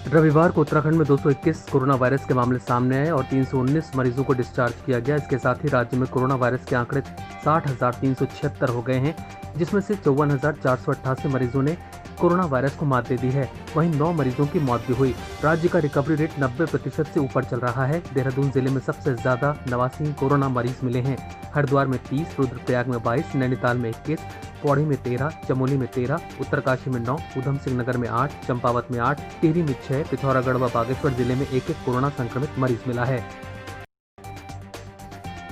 रविवार को उत्तराखंड में 221 कोरोना वायरस के मामले सामने आए और 319 मरीजों को डिस्चार्ज किया गया। इसके साथ ही राज्य में कोरोना वायरस के आंकड़े 60,376 हो गए हैं, जिसमें से 54,488 मरीजों ने कोरोना वायरस को मात दे दी है। वहीं 9 मरीजों की मौत भी हुई। राज्य का रिकवरी रेट 90% से ऊपर चल रहा है। देहरादून जिले में सबसे ज्यादा 89 कोरोना मरीज मिले हैं। हरिद्वार में 30, रुद्रप्रयाग में 22, नैनीताल में 21, पौड़ी में 13, चमोली में 13, उत्तरकाशी में 9, ऊधम सिंह नगर में 8, चंपावत में 8, टिहरी में 6, पिथौरागढ़ व बागेश्वर जिले में एक कोरोना संक्रमित मरीज मिला है।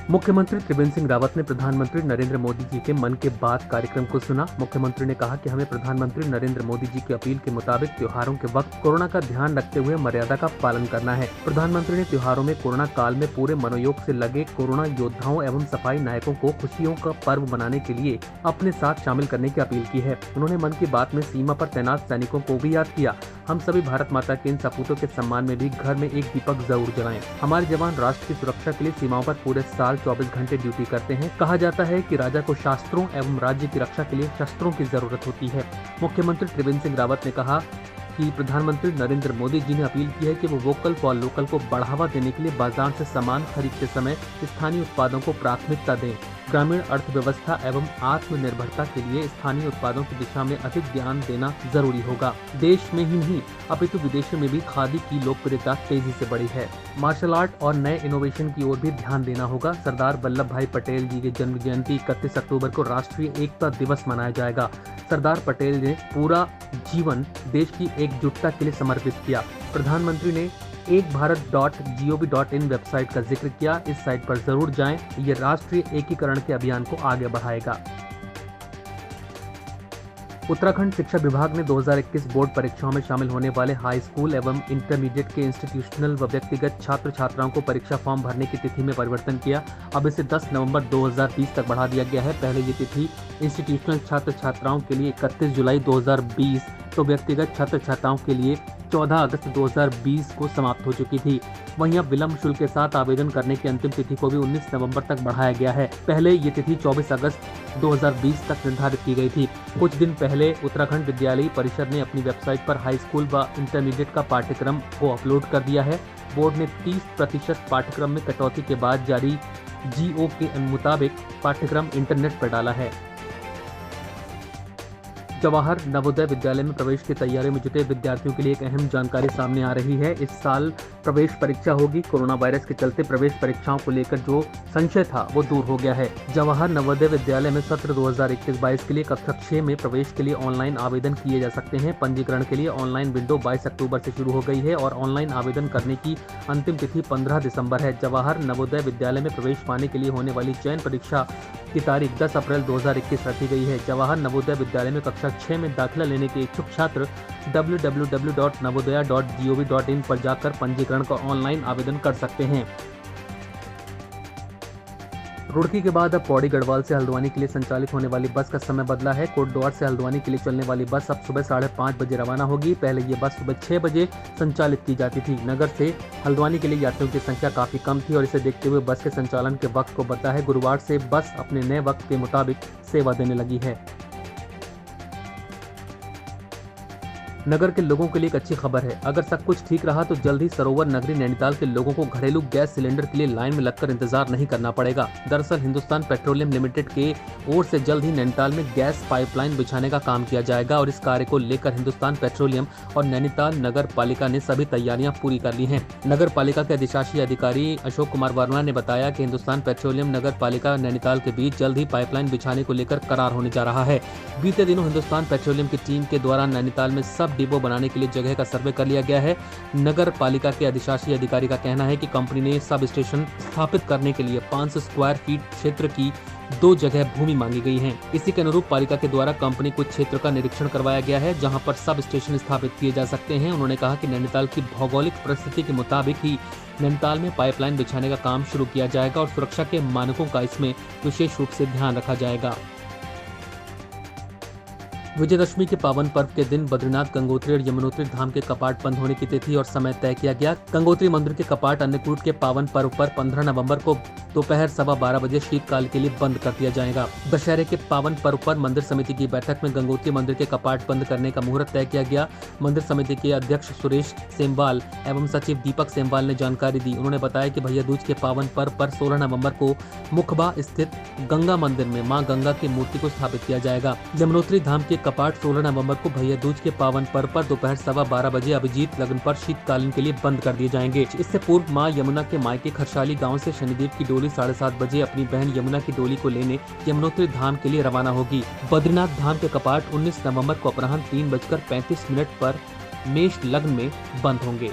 मुख्यमंत्री त्रिवेंद्र सिंह रावत ने प्रधानमंत्री नरेंद्र मोदी जी के मन की बात कार्यक्रम को सुना। मुख्यमंत्री ने कहा कि हमें प्रधानमंत्री नरेंद्र मोदी जी की अपील के मुताबिक त्योहारों के वक्त कोरोना का ध्यान रखते हुए मर्यादा का पालन करना है। प्रधानमंत्री ने त्योहारों में कोरोना काल में पूरे मनोयोग से लगे कोरोना योद्धाओं एवं सफाई नायकों को खुशियों का पर्व मनाने के लिए अपने साथ शामिल करने की अपील की है। उन्होंने मन की बात में सीमा पर तैनात सैनिकों को भी याद किया। हम सभी भारत माता के इन सपूतों के सम्मान में भी घर में एक दीपक जरूर जलाएं। हमारे जवान राष्ट्र की सुरक्षा के लिए सीमाओं पर पूरे साल 24 घंटे ड्यूटी करते हैं। कहा जाता है कि राजा को शास्त्रों एवं राज्य की रक्षा के लिए शस्त्रों की जरूरत होती है। मुख्यमंत्री त्रिवेंद्र सिंह रावत ने कहा कि प्रधानमंत्री नरेंद्र मोदी जी ने अपील की है कि वो वोकल फॉर लोकल को बढ़ावा देने के लिए बाजार से सामान खरीदते समय स्थानीय उत्पादों को प्राथमिकता दें। ग्रामीण अर्थव्यवस्था एवं आत्मनिर्भरता के लिए स्थानीय उत्पादों की दिशा में अधिक ध्यान देना जरूरी होगा। देश में ही नहीं अपितु विदेशों में भी खादी की लोकप्रियता तेजी से बढ़ी है। मार्शल आर्ट और नए इनोवेशन की ओर भी ध्यान देना होगा। सरदार वल्लभ भाई पटेल जी की जन्म जयंती 31 अक्टूबर को राष्ट्रीय एकता दिवस मनाया जाएगा। सरदार पटेल ने पूरा जीवन देश की एकजुटता के लिए समर्पित किया। प्रधानमंत्री ने ekbharat.gov.in वेबसाइट का जिक्र किया। इस साइट पर जरूर जाएं। ये राष्ट्रीय एकीकरण के अभियान को आगे बढ़ाएगा। उत्तराखंड शिक्षा विभाग ने 2021 बोर्ड परीक्षाओं में शामिल होने वाले हाई स्कूल एवं इंटरमीडिएट के इंस्टीट्यूशनल व व्यक्तिगत छात्र छात्राओं को परीक्षा फॉर्म भरने की तिथि में परिवर्तन किया। अब इसे 10 नवंबर 2020 तक बढ़ा दिया गया है। पहले ये तिथि इंस्टीट्यूशनल छात्र छात्राओं के लिए 31 जुलाई 2020 तो व्यक्तिगत छात्र छात्राओं के लिए 14 अगस्त 2020 को समाप्त हो चुकी थी। वहीं अब विलंब शुल्क के साथ आवेदन करने की अंतिम तिथि को भी 19 नवंबर तक बढ़ाया गया है। पहले ये तिथि 24 अगस्त 2020 तक निर्धारित की गई थी। कुछ दिन पहले उत्तराखंड विद्यालयी परिषद ने अपनी वेबसाइट पर हाई स्कूल व इंटरमीडिएट का पाठ्यक्रम को अपलोड कर दिया है। बोर्ड ने 30% पाठ्यक्रम में कटौती के बाद जारी GO के मुताबिक पाठ्यक्रम इंटरनेट पर डाला है। जवाहर नवोदय विद्यालय में प्रवेश की तैयारी में जुटे विद्यार्थियों के लिए एक अहम जानकारी सामने आ रही है। इस साल प्रवेश परीक्षा होगी। कोरोना वायरस के चलते प्रवेश परीक्षाओं को लेकर जो संशय था वो दूर हो गया है। जवाहर नवोदय विद्यालय में सत्र 2021-22 के लिए कक्षा 6 में प्रवेश के लिए ऑनलाइन आवेदन किए जा सकते हैं। पंजीकरण के लिए ऑनलाइन विंडो 22 अक्टूबर से शुरू हो गई है और ऑनलाइन आवेदन करने की अंतिम तिथि 15 दिसंबर है। जवाहर नवोदय विद्यालय में प्रवेश पाने के लिए होने वाली चयन परीक्षा की तारीख 10 अप्रैल 2021 रखी गई है। जवाहर नवोदय विद्यालय में कक्षा 6 में दाखिला लेने के इच्छुक छात्र www.navodaya.gov.in पर जाकर पंजीकरण का ऑनलाइन आवेदन कर सकते हैं। रुड़की के बाद अब पौड़ी गढ़वाल से हल्द्वानी के लिए संचालित होने वाली बस का समय बदला है। कोटद्वार से हल्द्वानी के लिए चलने वाली बस अब सुबह 5:30 बजे रवाना होगी। पहले ये बस सुबह 6 बजे संचालित की जाती थी। नगर से हल्द्वानी के लिए यात्रियों की संख्या काफी कम थी और इसे देखते हुए बस के संचालन के वक्त को बदला है। गुरुवार से बस अपने नए वक्त के मुताबिक सेवा देने लगी है। नगर के लोगों के लिए एक अच्छी खबर है। अगर सब कुछ ठीक रहा तो जल्द ही सरोवर नगरी नैनीताल के लोगों को घरेलू गैस सिलेंडर के लिए लाइन में लगकर इंतजार नहीं करना पड़ेगा। दरअसल हिंदुस्तान पेट्रोलियम लिमिटेड के ओर से जल्द ही नैनीताल में गैस पाइपलाइन बिछाने का काम किया जाएगा और इस कार्य को लेकर हिंदुस्तान पेट्रोलियम और नैनीताल नगर पालिका ने सभी तैयारियां पूरी कर ली हैं। नगर पालिका के अधिशासी अधिकारी अशोक कुमार वर्मा ने बताया कि हिंदुस्तान पेट्रोलियम नगर पालिका नैनीताल के बीच जल्द ही पाइपलाइन बिछाने को लेकर करार होने जा रहा है। बीते दिनों हिंदुस्तान पेट्रोलियम की टीम के द्वारा नैनीताल में सब डिपो बनाने के लिए जगह का सर्वे कर लिया गया है। नगर पालिका के अधिशासी अधिकारी का कहना है कि कंपनी ने सब स्टेशन स्थापित करने के लिए 500 स्क्वायर फीट क्षेत्र की 2 जगह भूमि मांगी गई है। इसी के अनुरूप पालिका के द्वारा कंपनी कुछ क्षेत्र का निरीक्षण करवाया गया है जहां पर सब स्टेशन स्थापित किए जा सकते हैं। उन्होंने कहा कि नैनीताल की भौगोलिक परिस्थिति के मुताबिक ही नैनीताल में पाइपलाइन बिछाने का काम शुरू किया जाएगा और सुरक्षा के मानकों का इसमें विशेष रूप से ध्यान रखा जाएगा। विजयदशमी के पावन पर्व के दिन बद्रीनाथ, गंगोत्री और यमुनोत्री धाम के कपाट बंद होने की तिथि और समय तय किया गया। गंगोत्री मंदिर के कपाट अन्नकूट के पावन पर्व पर 15 नवंबर को दोपहर 12:15 बजे शीतकाल के लिए बंद कर दिया जाएगा। दशहरे के पावन पर्व पर मंदिर समिति की बैठक में गंगोत्री मंदिर के कपाट बंद करने का मुहूर्त तय किया गया। मंदिर समिति के अध्यक्ष सुरेश सेमवाल एवं सचिव दीपक सेमवाल ने जानकारी दी। उन्होंने बताया कि भैया दूज के पावन पर्व पर 16 नवंबर को मुखबा स्थित गंगा मंदिर में मां गंगा की मूर्ति को स्थापित किया जाएगा। यमुनोत्री धाम के कपाट 16 नवंबर को भैया दूज के पावन पर्व पर दोपहर 12:15 बजे अभिजीत लग्न पर शीतकालीन के लिए बंद कर दिए जाएंगे। इससे पूर्व मां यमुना के मायके खरसाली गांव से शनिदेव की डोली 7:30 बजे अपनी बहन यमुना की डोली को लेने यमुनोत्री धाम के लिए रवाना होगी। बद्रीनाथ धाम के कपाट 19 नवंबर को अपराह्न 3:35 पर मेष लग्न में बंद होंगे।